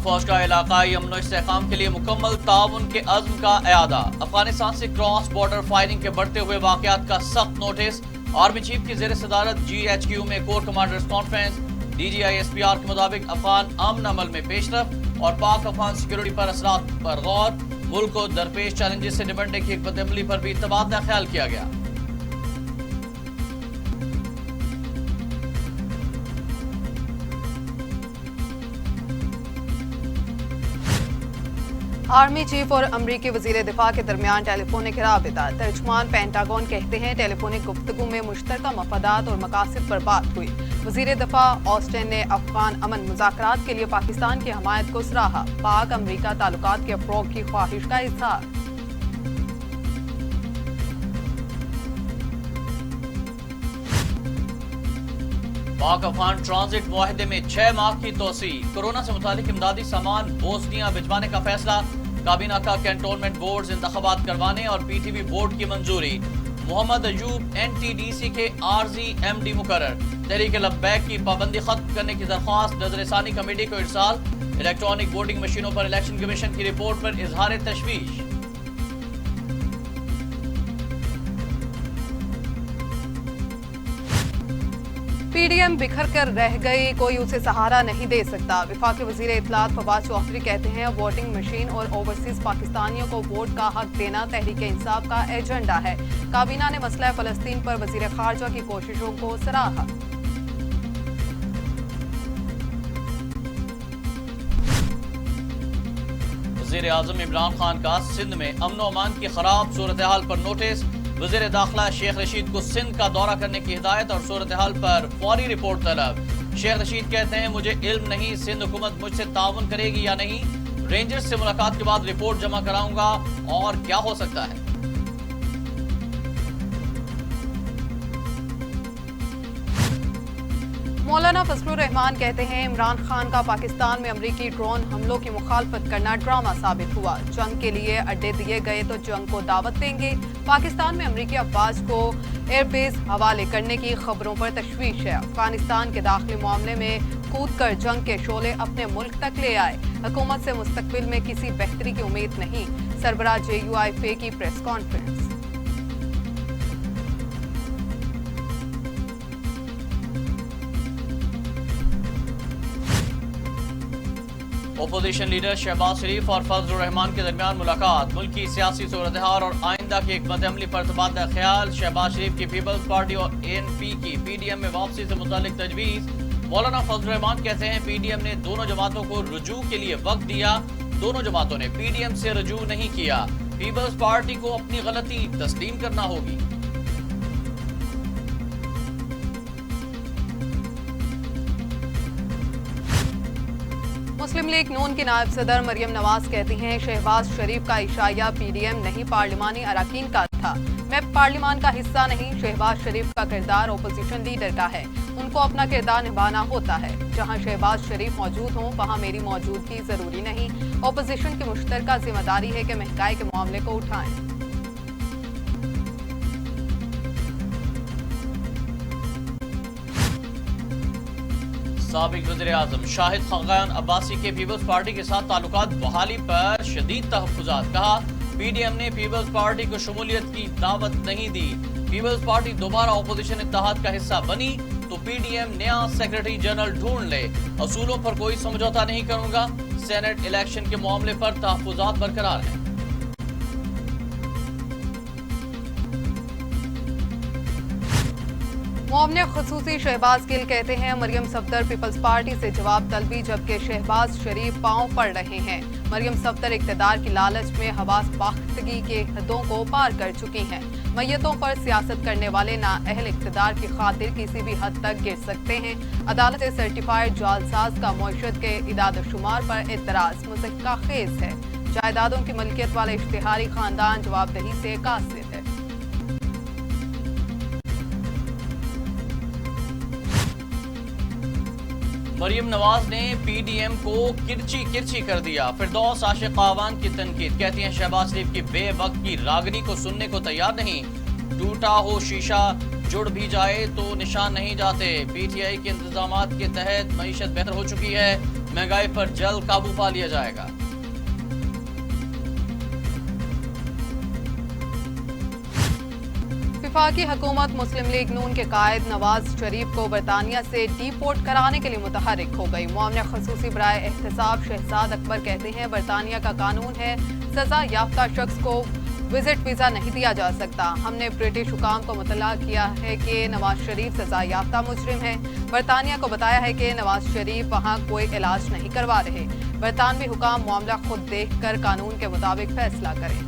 فوج کا علاقائی امن و استحکام کے لیے مکمل تعاون کے عزم کا اعادہ۔ افغانستان سے کراس بارڈر فائرنگ کے بڑھتے ہوئے واقعات کا سخت نوٹس۔ آرمی چیف کی زیر صدارت GHQ میں corps commanders conference. DGI SPR کے مطابق افغان امن عمل میں پیش رفت اور پاک افغان سیکورٹی پر اثرات پر غور۔ ملک کو درپیش چیلنجز سے نمٹنے کی حکمت عملی پر بھی تبادلہ خیال کیا گیا۔ آرمی چیف اور امریکی وزیر دفاع کے درمیان ٹیلی فونک رابطہ۔ ترجمان پینٹاگون کہتے ہیں ٹیلی فونک گفتگو میں مشترکہ مفادات اور مقاصد پر بات ہوئی۔ وزیر دفاع آسٹن نے افغان امن مذاکرات کے لیے پاکستان کی حمایت کو سراہا۔ پاک امریکہ تعلقات کے فروغ کی خواہش کا اظہار۔ پاک افغان ٹرانزٹ معاہدے میں 6 ماہ کی توسیع۔ کورونا سے متعلق امدادی سامان بوسنیا بھجوانے کا فیصلہ۔ کابینہ کا کینٹونمنٹ بورڈز انتخابات کروانے اور PTV بورڈ کی منظوری۔ محمد ایوب NTDC کے عارضی MD مقرر۔ تحریک لبیک کی پابندی ختم کرنے کی درخواست نظر ثانی کمیٹی کو ارسال۔ الیکٹرانک ووٹنگ مشینوں پر الیکشن کمیشن کی رپورٹ پر اظہار تشویش۔ PDM بکھر کر رہ گئی، کوئی اسے سہارا نہیں دے سکتا۔ وفاقی وزیر اطلاعات فواد چودھری کہتے ہیں ووٹنگ مشین اور اوورسیز پاکستانیوں کو ووٹ کا حق دینا تحریک انصاف کا ایجنڈا ہے۔ کابینہ نے مسئلہ فلسطین پر وزیر خارجہ کی کوششوں کو سراہا۔ وزیر اعظم عمران خان کا سندھ میں امن و امان کی خراب صورتحال پر نوٹس۔ وزیر داخلہ شیخ رشید کو سندھ کا دورہ کرنے کی ہدایت اور صورتحال پر فوری رپورٹ طلب۔ شیخ رشید کہتے ہیں مجھے علم نہیں سندھ حکومت مجھ سے تعاون کرے گی یا نہیں، رینجرز سے ملاقات کے بعد رپورٹ جمع کراؤں گا اور کیا ہو سکتا ہے۔ مولانا فضل الرحمان کہتے ہیں عمران خان کا پاکستان میں امریکی ڈرون حملوں کی مخالفت کرنا ڈرامہ ثابت ہوا۔ جنگ کے لیے اڈے دیے گئے تو جنگ کو دعوت دیں گے۔ پاکستان میں امریکی افواج کو ایئر بیس حوالے کرنے کی خبروں پر تشویش ہے۔ افغانستان کے داخلی معاملے میں کود کر جنگ کے شعلے اپنے ملک تک لے آئے۔ حکومت سے مستقبل میں کسی بہتری کی امید نہیں، سربراہ JUIF کی press conference. Opposition leader Shehbaz Sharif اور فضل الرحمان کے درمیان ملاقات۔ ملکی سیاسی صورتحال اور آئندہ کی حکمت عملی پر تبادلہ خیال۔ شہباز شریف کی پیپلز پارٹی اور ANP کی PDM میں واپسی سے متعلق تجویز۔ مولانا فضل الرحمان کہتے ہیں PDM نے دونوں جماعتوں کو رجوع کے لیے وقت دیا، دونوں جماعتوں نے PDM سے رجوع نہیں کیا۔ پیپلز پارٹی کو اپنی غلطی تسلیم کرنا ہوگی۔ مسلم لیگ نون کی نائب صدر مریم نواز کہتی ہیں شہباز شریف کا اشاعیہ PDM نہیں پارلیمانی اراکین کا تھا۔ میں پارلیمان کا حصہ نہیں، شہباز شریف کا کردار اپوزیشن لیڈر کا ہے، ان کو اپنا کردار نبھانا ہوتا ہے۔ جہاں شہباز شریف موجود ہوں وہاں میری موجودگی ضروری نہیں۔ اپوزیشن کی مشترکہ ذمہ داری ہے کہ مہنگائی کے معاملے کو اٹھائیں۔ سابق وزیر اعظم شاہد خاقان عباسی کے پیپلز پارٹی کے ساتھ تعلقات بحالی پر شدید تحفظات۔ کہا PDM نے پیپلز پارٹی کو شمولیت کی دعوت نہیں دی۔ پیپلز پارٹی دوبارہ اپوزیشن اتحاد کا حصہ بنی تو PDM نیا سیکرٹری جنرل ڈھونڈ لے۔ اصولوں پر کوئی سمجھوتا نہیں کروں گا۔ سینٹ الیکشن کے معاملے پر تحفظات برقرار ہیں۔ معاون خصوصی شہباز گل کہتے ہیں مریم صفدر پیپلز پارٹی سے جواب طلبی جبکہ شہباز شریف پاؤں پڑ رہے ہیں۔ مریم صفدر اقتدار کی لالچ میں حواس باختگی کے حدوں کو پار کر چکی ہیں۔ میتوں پر سیاست کرنے والے نااہل اقتدار کی خاطر کسی بھی حد تک گر سکتے ہیں۔ عدالت سرٹیفائیڈ جعلساز کا معیشت کے اعداد و شمار پر اعتراض مضحکہ خیز ہے۔ جائیدادوں کی ملکیت والے اشتہاری خاندان جواب دہی سے قاصر ہے۔ مریم نواز نے PDM کو کرچی کر دیا۔ فردوس عاشق آوان کی تنقید، کہتی ہیں شہباز شریف کی بے وقت کی راگنی کو سننے کو تیار نہیں۔ ٹوٹا ہو شیشہ جڑ بھی جائے تو نشان نہیں جاتے۔ PTI کے انتظامات کے تحت معیشت بہتر ہو چکی ہے۔ महंगाई पर जल्द काबू पा लिया जाएगा। वफाकी हुकूमत मुस्लिम लीग नून के कायद नवाज शरीफ को बरतानिया से डीपोर्ट कराने के लिए मुतहरिक हो गई। मुआमला खसूसी बराए एहतसाब शहजाद अकबर कहते हैं बरतानिया का कानून है, सजा याफ्ता शख्स को विजिट वीजा नहीं दिया जा सकता। हमने ब्रिटिश हुकाम को मुतला किया है कि नवाज शरीफ सजा याफ्ता मुजरिम है। बरतानिया को बताया है कि नवाज शरीफ वहाँ कोई इलाज नहीं करवा रहे। बरतानवी हुकाम मामला खुद देख कर कानून के मुताबिक फैसला करें।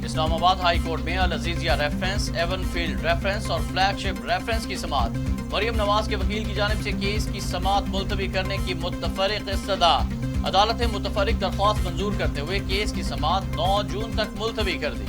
इस्लामाबाद हाई कोर्ट में Al Azizia reference, Avenfield reference और फ्लैगशिप रेफरेंस की समाअत। मरियम नवाज के वकील की जानिब से केस की समाअत मुलतवी करने की मुतफरिक इस्तदा। अदालत ने मुतफरिक दरख्वास्त मंजूर करते हुए केस की समाअत 9 जून तक मुलतवी कर दी।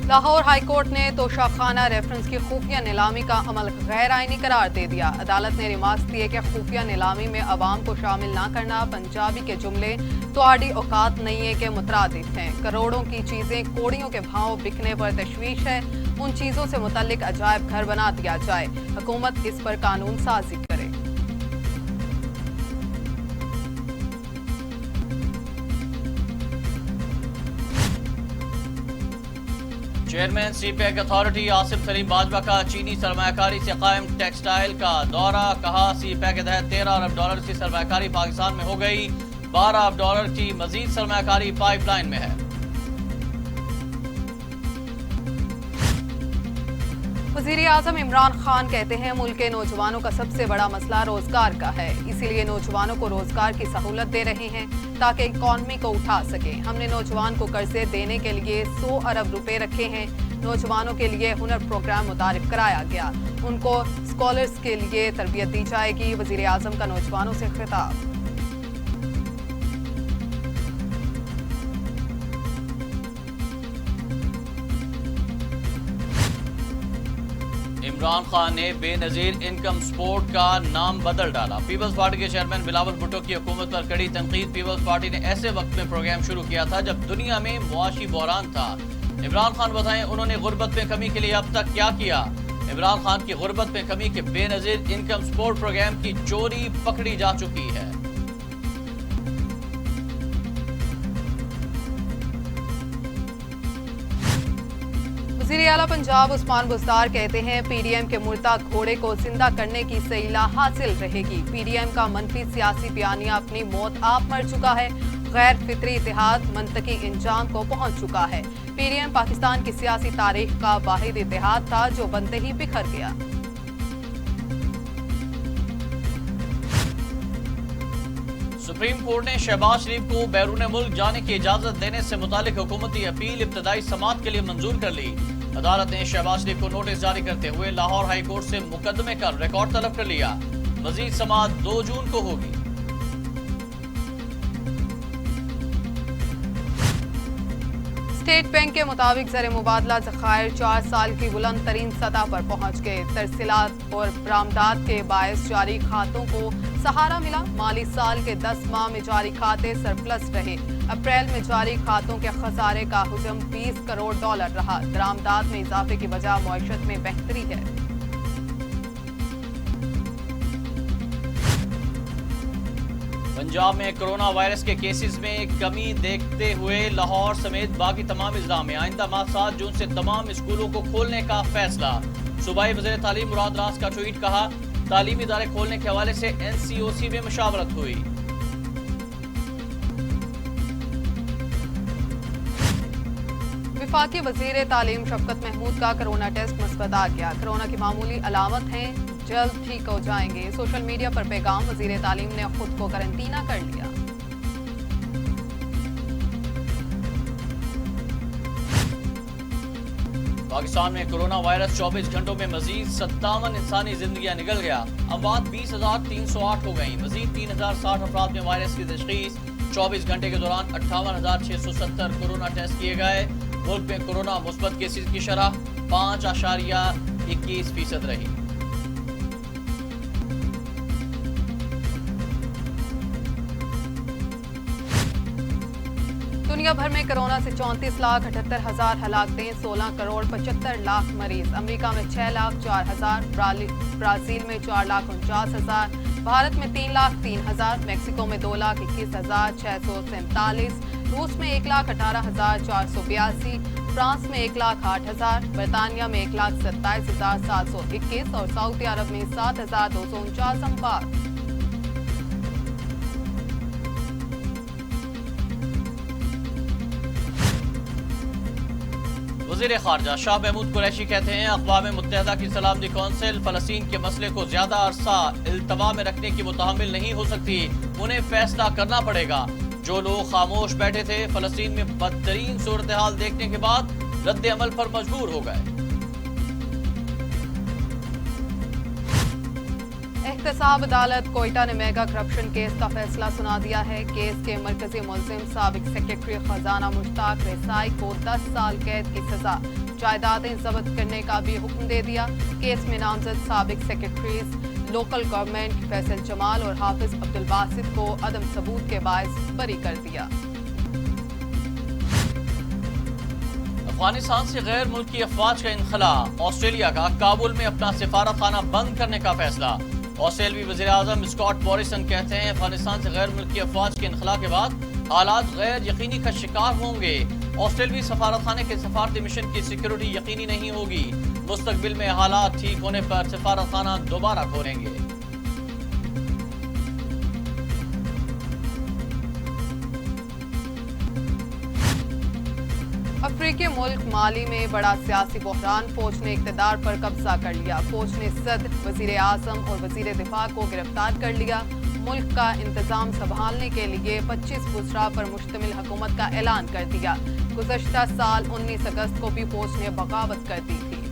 लाहौर हाई कोर्ट ने तोशाखाना रेफरेंस की खुफिया नीलामी का अमल गैर आइनी करार दे दिया। अदालत ने रिमार्क्स दिए कि खुफिया नीलामी में अवाम को शामिल ना करना पंजाबी के जुमले तुहाड़ी औकात नहीं है के मुतरादिफ हैं। करोड़ों की चीजें कोड़ियों के भाव बिकने पर तशवीश है, उन चीजों से मुतल्लिक अजायब घर बना दिया जाए। हुकूमत इस पर कानून साजी करे। Chairman CPEC authority Asif Salim Bajwa का चीनी सरमायाकारी से कायम टेक्सटाइल का दौरा। कहा सीपैक के तहत 13 अरब डॉलर की सरमायाकारी पाकिस्तान में हो गई, 12 अरब डॉलर की मजीद सरमायाकारी पाइपलाइन में है। वज़ीर आज़म इमरान खान कहते हैं मुल्क के नौजवानों का सबसे बड़ा मसला रोजगार का है, इसीलिए नौजवानों को रोजगार की सहूलत दे रहे हैं ताकि इकॉनमी को उठा सके। हमने नौजवान को कर्जे देने के लिए 100 अरब रुपए रखे हैं। नौजवानों के लिए हुनर प्रोग्राम मुतारिफ कराया गया, उनको स्कॉलर्स के लिए तरबियत दी जाएगी। वज़ीर आज़म का नौजवानों से खिताब। इमरान खान ने बेनजीर इनकम सपोर्ट का नाम बदल डाला। पीपल्स पार्टी के चेयरमैन बिलावल भुट्टो की हुकूमत पर कड़ी तनकीद। पीपल्स पार्टी ने ऐसे वक्त में प्रोग्राम शुरू किया था जब दुनिया में मुआशी बहरान था। इमरान खान बताएं उन्होंने गुर्बत में कमी के लिए अब तक क्या किया। इमरान खान की गुर्बत में कमी के बेनजीर इनकम सपोर्ट प्रोग्राम की चोरी पकड़ी जा चुकी है। वज़ीर आला पंजाब उस्मान बुज़दार कहते हैं पीडीएम के मुर्दा घोड़े को जिंदा करने की सईला हासिल रहेगी। पीडीएम का मनफी सियासी बयानिया अपनी मौत आप मर चुका है। गैर फितरी इतिहाद मंतकी इंजाम को पहुंच चुका है। पीडीएम पाकिस्तान की सियासी तारीख का वाहिद इतिहाद था जो बनते ही बिखर गया। सुप्रीम कोर्ट ने शहबाज शरीफ को बैरून मुल्क जाने की इजाजत देने से मुतालिक हुकूमती अपील इब्तदाई समाअत के लिए मंजूर कर ली। अदालत ने शहबाज शरीफ को नोटिस जारी करते हुए लाहौर हाई कोर्ट से मुकदमे का रिकॉर्ड तलब कर लिया। मजीद समाअत 2 जून को होगी। स्टेट बैंक के मुताबिक ज़र मुबादला ज़खायर 4 साल की बुलंद तरीन सतह पर पहुंच गए। तरसीलात और बरामदात के बायस जारी खातों को सहारा मिला। माली साल के 10 माह में जारी खाते सरप्लस रहे। अप्रैल में जारी खातों के खसारे का हुजम 20 करोड़ डॉलर रहा। बरामदात में इजाफे की वजह मईशत में बेहतरी है। पंजाब में कोरोना वायरस के केसेस में कमी देखते हुए लाहौर समेत बाकी तमाम अजला में आइंदा माह 7 जून से तमाम स्कूलों को खोलने का फैसला। सूबाई वज़ीर तालीम मुराद रास का ट्वीट। कहा तालीमी इदारे खोलने के हवाले से NCOC में मशावरत हुई। वफाकी वज़ीर तालीम शफकत महमूद का कोरोना टेस्ट मुस्बत आ गया। कोरोना की मामूली अलामत हैं, जल्द ठीक हो जाएंगे। सोशल मीडिया पर पैगाम। वज़ीर तालीम ने खुद को करंटीना कर लिया। पाकिस्तान में कोरोना वायरस 24 घंटों में मजीद 57 इंसानी जिंदगियां निकल गया। अमवात 20,308 हो गई। मजीद 3,060 अफराद में वायरस की तशखीस। 24 घंटे के दौरान 58,670 कोरोना टेस्ट किए गए। मुल्क में कोरोना मुस्बत केसेस की शरह 5.21% रही। दुनिया भर में कोरोना से 34,78,000 हलाकतें, 16 करोड़ 75 लाख मरीज। अमेरिका में 6,04,000, ब्राजील में 4,49,000, भारत में 3,03,000, मैक्सिको में 2,21,647, रूस में 1,18,482, फ्रांस में 1,08,000, बर्तानिया में 1,27,721 और सऊदी अरब में 7,249 अमवात। वज़ीर ख़ारजा शाह महमूद कुरैशी कहते हैं अक़वाम मुत्तहिदा की सलामती कौंसिल फ़लस्तीन के मसले को ज़्यादा अरसा इल्तवा में रखने की मुतहम्मिल नहीं हो सकती, उन्हें फैसला करना पड़ेगा। जो लोग खामोश बैठे थे फ़लस्तीन में बदतरीन सूरत हाल देखने के बाद रद्द अमल पर मजबूर हो गए। एहतसाब अदालत कोयटा ने मेगा करप्शन केस का फैसला सुना दिया है। केस के मरकजी मुलजिम साबिक सेक्रेटरी खजाना मुश्ताक रेसाई को 10 साल कैद की सजा, जायदादें जब्त करने का भी हुक्म दे दिया। केस में नामजद साबिक secretaries local government Faisal Jamal और हाफिज अब्दुल बासित को अदम सबूत के बायस बरी कर दिया। अफगानिस्तान से गैर मुल्की अफवाज का इनखला, ऑस्ट्रेलिया का काबुल में अपना सिफारत खाना बंद करने का फैसला। ऑस्ट्रेलियाई वज़ीर आज़म स्कॉट मॉरिसन कहते हैं अफगानिस्तान से गैर मुल्की अफवाज के इनखला के बाद हालात गैर यकीनी का शिकार होंगे। ऑस्ट्रेलियाई सफारतखाने के सफारती मिशन की सिक्योरिटी यकीनी नहीं होगी। मुस्तकबिल में हालात ठीक होने पर सफारतखाना दोबारा खोलेंगे। अफ्रीकी मुल्क माली में बड़ा सियासी बहरान, फौज ने इक़्तिदार पर कब्जा कर लिया। फौज ने सदर, वज़ीर आज़म और वज़ीर दिफा को गिरफ्तार कर लिया। मुल्क का इंतजाम संभालने के लिए 25 वज़रा पर मुश्तमिल हुकूमत का ऐलान कर दिया। गुज़श्ता साल 19 अगस्त को भी फौज ने बगावत कर दी थी।